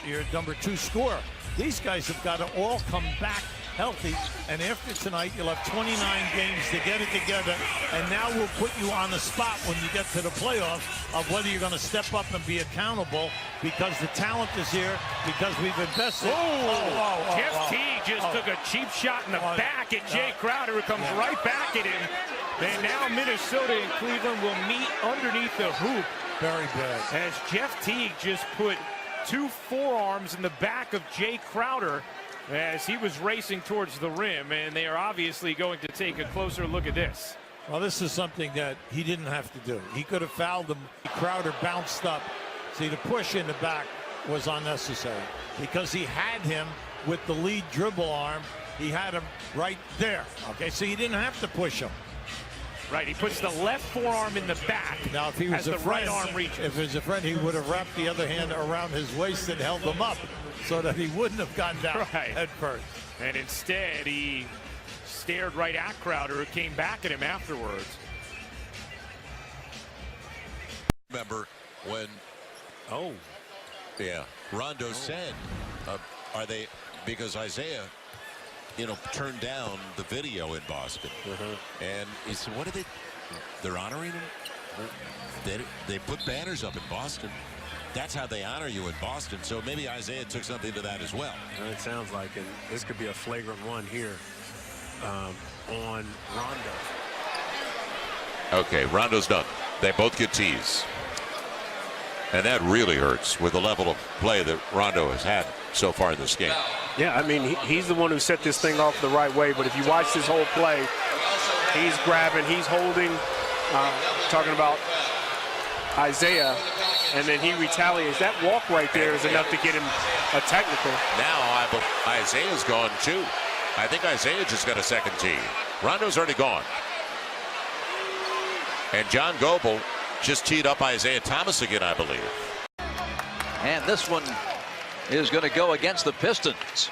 your number 2 scorer. These guys have got to all come back healthy, and after tonight you'll have 29 games to get it together, and now we'll put you on the spot when you get to the playoffs of whether you're going to step up and be accountable, because the talent is here, because we've invested. Jeff Teague just took a cheap shot in the back at Jay Crowder, who comes right back at him. And now Minnesota and Cleveland will meet underneath the hoop. Very bad. As Jeff Teague just put 2 forearms in the back of Jay Crowder as he was racing towards the rim, and they are obviously going to take a closer look at this. Well, this is something that he didn't have to do. He could have fouled him. Crowder bounced up. See, the push in the back was unnecessary because he had him with the lead dribble arm. He had him right there. Okay, so you didn't have to push him. Right, he puts the left forearm in the back. Now, if he was a friend, if he was a friend, he would have wrapped the other hand around his waist and held him up so that he wouldn't have gone down head first. And instead, he stared right at Crowder, who came back at him afterwards. Remember when? Oh, yeah. Rondo said, "Are they?" Because Isaiah, turned down the video in Boston, and he said, "What are they? They're honoring him. They put banners up in Boston. That's how they honor you in Boston." So maybe Isaiah took something to that as well. It sounds like it. This could be a flagrant one here on Rondo. Okay, Rondo's done. They both get tees. And that really hurts with the level of play that Rondo has had so far in this game. Yeah, I mean, he's the one who set this thing off the right way, but if you watch this whole play, he's grabbing, he's holding, talking about Isaiah, and then he retaliates. That walk right there is enough to get him a technical. Now Isaiah's gone too. I think Isaiah just got a second tee. Rondo's already gone. And John Goebel just teed up Isaiah Thomas again, I believe. And this one is going to go against the Pistons.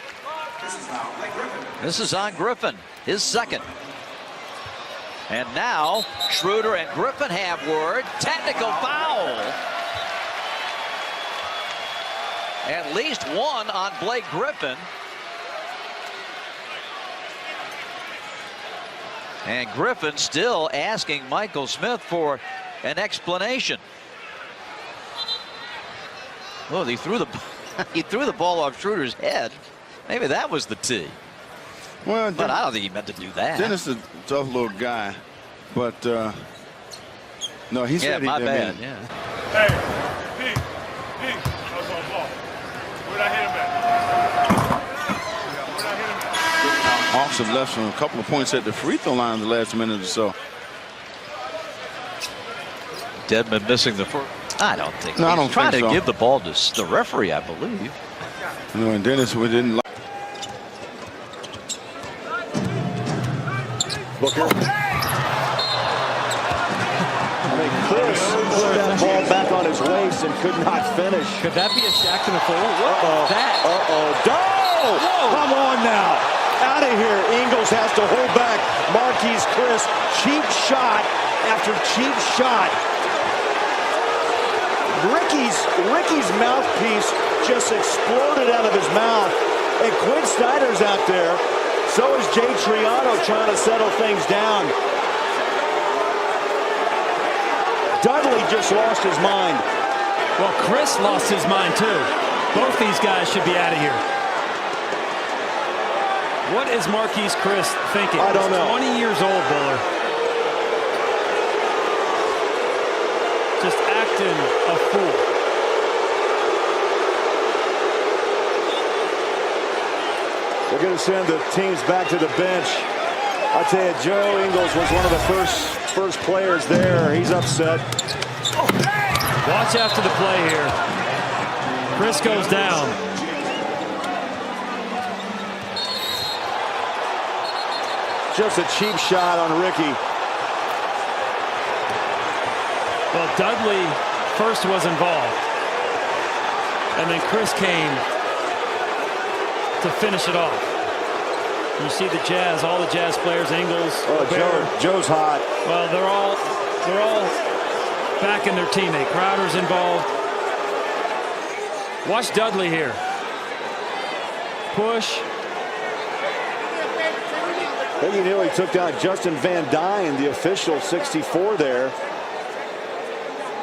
This is on Griffin, his second. And now Schroeder and Griffin have word. Technical foul. At least one on Blake Griffin. And Griffin still asking Michael Smith for an explanation. Oh, he threw the ball off Schroeder's head. Maybe that was the tee. Well, but I don't think he meant to do that. Dennis is a tough little guy, but no, he said he my didn't. bad. Yeah. Hey, D, that's on ball. Where'd I hit him at? Where'd I hit him at? Hawks have left from a couple of points at the free throw line the last minute or so. Dedmon missing the first. I don't think. No, I don't trying think to so. give the ball to the referee, I believe. No, and Dennis, we didn't like. Booker. Chris put that ball back on his waist and could not finish. Could that be a Shaq in the foul? What was that? Come on now. Out of here. Ingles has to hold back Marquise Chris. Cheap shot after cheap shot. Ricky's mouthpiece just exploded out of his mouth. And Quinn Snyder's out there. So is Jay Triano trying to settle things down. Dudley just lost his mind. Well, Chris lost his mind too. Both these guys should be out of here. What is Marquise Chris thinking? I don't know. 20 years old, Buller. Just acting a fool. They're going to send the teams back to the bench. I'll tell you, Joe Ingles was one of the first players there. He's upset. Watch after the play here. Chris goes down. Just a cheap shot on Ricky. Well, Dudley first was involved. And then Chris came to finish it off. You see the Jazz, all the Jazz players, Ingles. Oh, Joe's hot. Well, they're all backing their teammate. Crowder's involved. Watch Dudley here. Push. Then you knew he took down Justin Van Dyne, the official 64 there.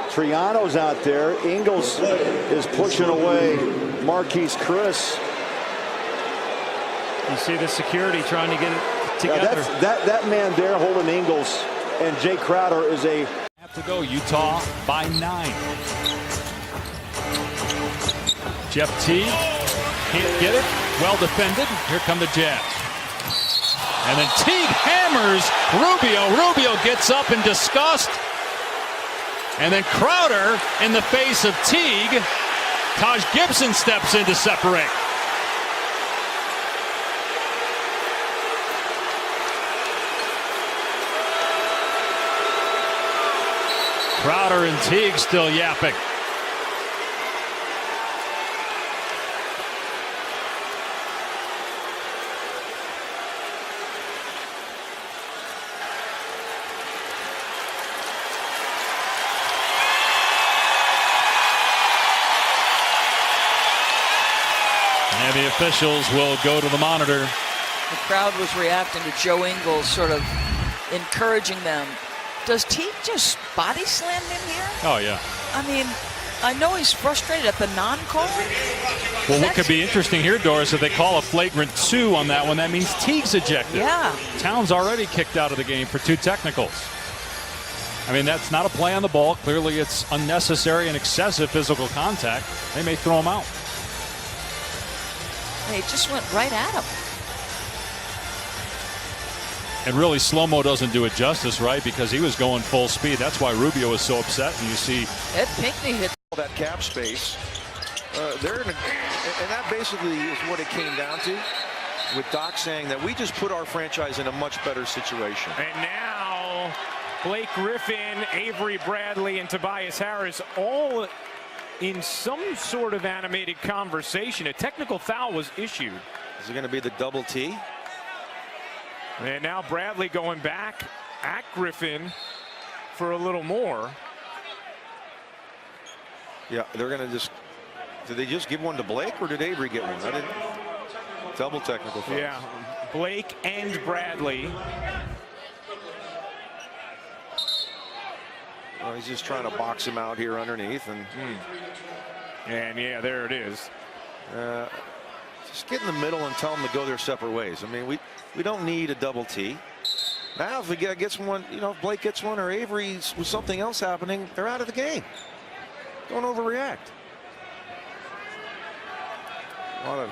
Triano's out there. Ingles is pushing away Marquise Chris. You see the security trying to get it together. That man there holding Ingles and Jay Crowder is a... Have to go. Utah by 9. Jeff Teague can't get it. Well defended. Here come the Jazz. And then Teague hammers Rubio. Rubio gets up in disgust. And then Crowder in the face of Teague. Taj Gibson steps in to separate. Crowder and Teague still yapping. And the officials will go to the monitor. The crowd was reacting to Joe Ingles, sort of encouraging them. Does Teague just body slam him here? Oh, yeah. I mean, I know he's frustrated at the non-call. Well, what could be interesting here, Doris, if they call a flagrant 2 on that one, that means Teague's ejected. Yeah. Towns already kicked out of the game for 2 technicals. I mean, that's not a play on the ball. Clearly, it's unnecessary and excessive physical contact. They may throw him out. They just went right at him. And really, slow-mo doesn't do it justice, right? Because he was going full speed. That's why Rubio was so upset. And you see Ed Pinckney hit that cap space. They're in a, and that basically is what it came down to, with Doc saying that we just put our franchise in a much better situation. And now Blake Griffin, Avery Bradley, and Tobias Harris all in some sort of animated conversation. A technical foul was issued. Is it going to be the double T? And now Bradley going back at Griffin for a little more. Yeah, they're going to just... Did they just give one to Blake, or did Avery get one? I didn't... Double technical foul. Yeah, Blake and Bradley. Well, he's just trying to box him out here underneath. And yeah, there it is. Just get in the middle and tell them to go their separate ways. I mean, we don't need a double T. Now, if we gets one, you know, if Blake gets one or Avery's with something else happening, they're out of the game. Don't overreact. A lot of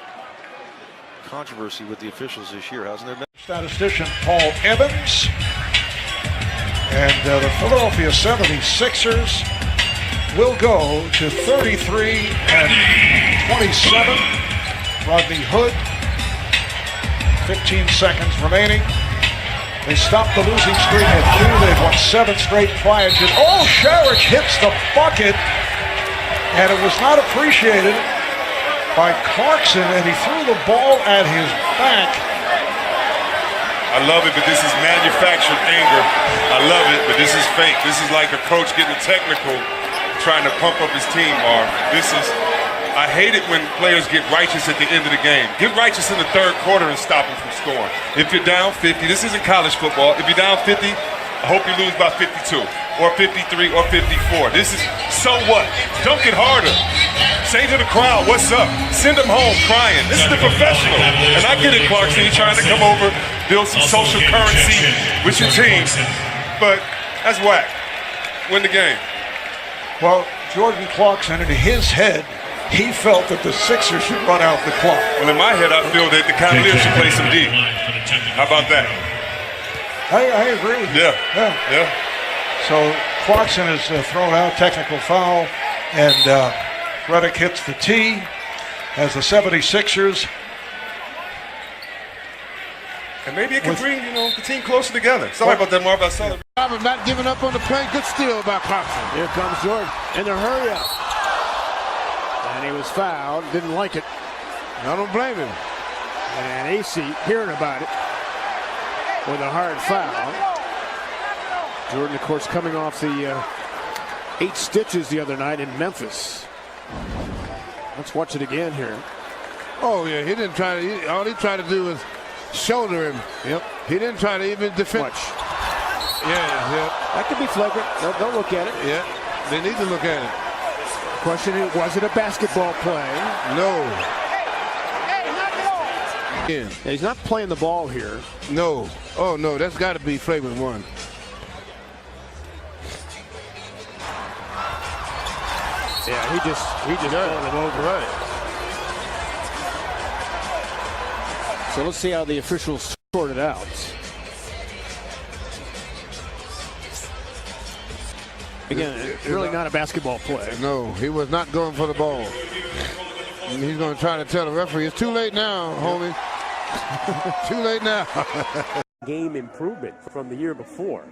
controversy with the officials this year, hasn't there been? Statistician Paul Evans. And the Philadelphia 76ers will go to 33-27. Rodney Hood, 15 seconds remaining. They stopped the losing streak at 2. They've won 7 straight prior to. Oh, Sharich hits the bucket, and it was not appreciated by Clarkson, and he threw the ball at his back. I love it, but this is manufactured anger. I love it, but this is fake. This is like a coach getting a technical, trying to pump up his team, Marv. I hate it when players get righteous at the end of the game. Get righteous in the third quarter and stop them from scoring. If you're down 50, this isn't college football. If you're down 50, I hope you lose by 52 or 53 or 54. This is, so what? Dunk it harder. Say to the crowd, what's up? Send them home crying. This is the professional. And I get it, Clarkson. You're trying to come over, build some social currency with your team. But that's whack. Win the game. Well, Jordan Clarkson, in his head, he felt that the Sixers should run out the clock. Well, in my head, I feel that the Cavaliers should play some D. How about that? I agree. Yeah. So Clarkson is thrown out, technical foul, and Redick hits the tee as the 76ers. And maybe it can bring, the team closer together. Sorry about that, Marv. I saw it. Not giving up on the play. Good steal by Clarkson. Here comes Jordan in the hurry up. And he was fouled. Didn't like it. I don't blame him. And AC hearing about it with a hard foul. Jordan, of course, coming off the 8 stitches the other night in Memphis. Let's watch it again here. Oh, yeah, he didn't try to. All he tried to do was shoulder him. Yep. He didn't try to even defend. Watch. Yeah. That could be flagrant. They'll look at it. Yeah, they need to look at it. Question is, was it a basketball play? No. Yeah, he's not playing the ball here. No. Oh, no, that's got to be flagrant one. Yeah, he just rolled him over. Right. So let's see how the officials sort it out. Again, really not a basketball play. No, he was not going for the ball. And he's going to try to tell the referee, it's too late now, homie. Too late now. Game improvement from the year before.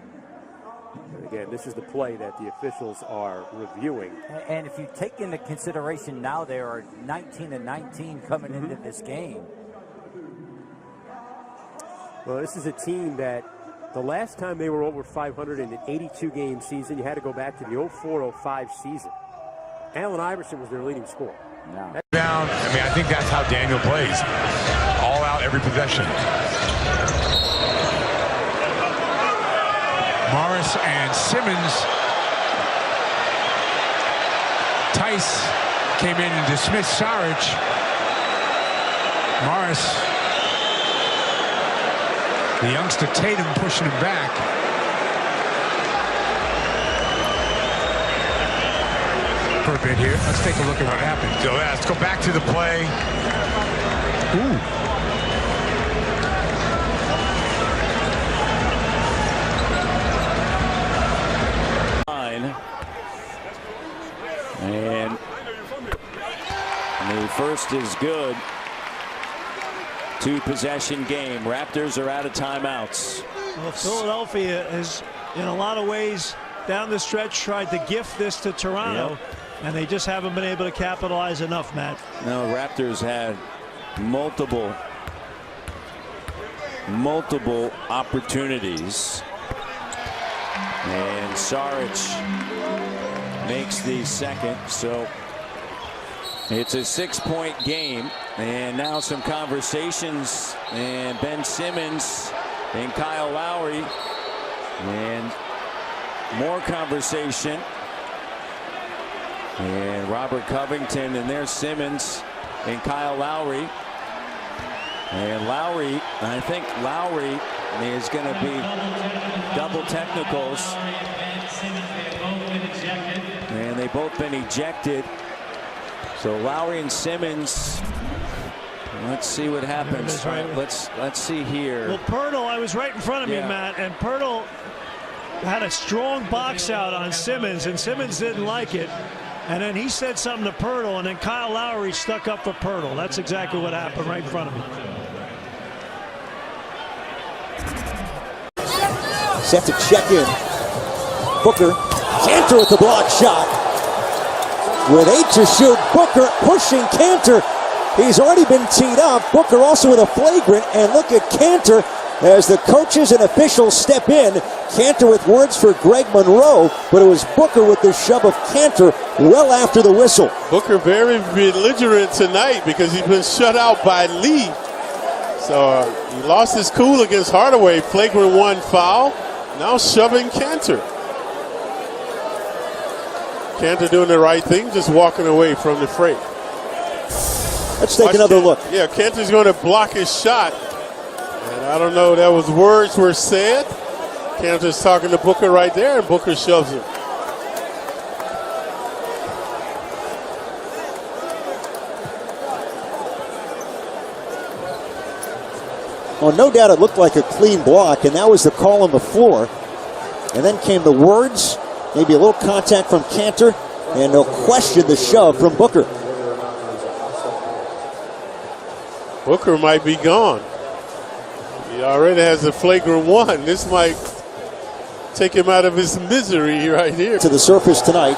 And again, this is the play that the officials are reviewing. And if you take into consideration now they are 19-19 coming into this game. Well, this is a team that the last time they were over 500 in an 82-game season, you had to go back to the 04-05 season. Allen Iverson was their leading scorer. Down. I mean, I think that's how Daniel plays. All out every possession. Morris and Simmons. Tice came in and dismissed Saric. Morris, the youngster Tatum pushing him back. For a bit here. Let's take a look at what happened. So let's go back to the play. Ooh. And the first is good. 2-possession game. Raptors are out of timeouts. Well, Philadelphia has, in a lot of ways, down the stretch, tried to gift this to Toronto. Yep. And they just haven't been able to capitalize enough, Matt. No, Raptors had multiple opportunities. And Saric makes the second. So it's a 6-point game. And now some conversations. And Ben Simmons and Kyle Lowry. And more conversation. And Robert Covington, and there's Simmons and Kyle Lowry. And Lowry, I think Lowry is going to be double technicals. And they've both been ejected. So Lowry and Simmons, let's see what happens. Right. Let's see here. Well, Pirtle, I was right in front of me, Matt, and Pirtle had a strong box out on Simmons, and Simmons didn't like it. And then he said something to Pirtle, and then Kyle Lowry stuck up for Pirtle. That's exactly what happened right in front of me. Set to check in. Booker, Kanter with the block shot. With 8 to shoot, Booker pushing Kanter. He's already been teed up. Booker also with a flagrant, and look at Kanter as the coaches and officials step in. Kanter with words for Greg Monroe, but it was Booker with the shove of Kanter well after the whistle. Booker very belligerent tonight because he's been shut out by Lee. So he lost his cool against Hardaway, flagrant 1 foul. Now shoving Kanter. Kanter doing the right thing, just walking away from the fray. Let's take another look. Yeah, Kanter's going to block his shot. And I don't know, that was words were said. Kanter's talking to Booker right there, and Booker shoves him. Well, no doubt it looked like a clean block, and that was the call on the floor. And then came the words, maybe a little contact from Kanter, and no question the shove from Booker. Booker might be gone. He already has a flagrant 1. This might take him out of his misery right here. To the surface tonight.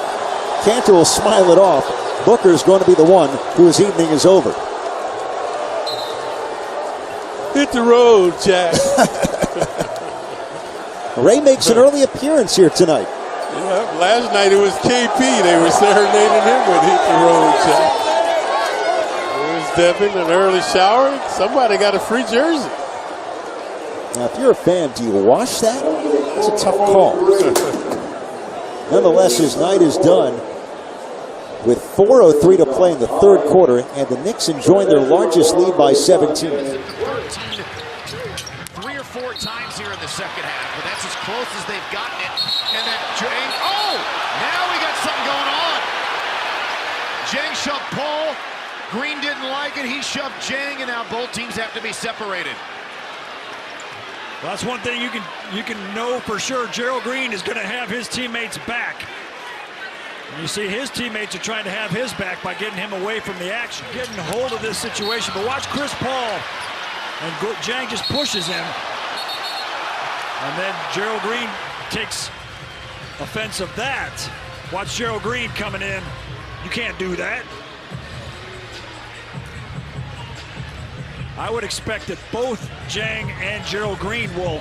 Kanter will smile it off. Booker's going to be the one whose evening is over. Hit the road, Jack. Ray makes an early appearance here tonight. Yeah, last night it was KP. They were serenading him with Hit the Road, Jack. sidestepping, an early shower. Somebody got a free jersey. Now, if you're a fan, do you wash that? It's a tough call. Nonetheless, his night is done with 4:03 to play in the third quarter, and the Knicks enjoying their largest lead by 17. 3 or 4 times here in the second half, but that's as close as they've gotten it. And then Jang, now we got something going on. Jang shoved Paul. Green didn't like it. He shoved Jang, and now both teams have to be separated. Well, that's one thing you can know for sure. Gerald Green is going to have his teammates back. And you see his teammates are trying to have his back by getting him away from the action, getting hold of this situation. But watch Chris Paul, and Jang just pushes him. And then Gerald Green takes offense of that. Watch Gerald Green coming in. You can't do that. I would expect that both Jang and Gerald Green will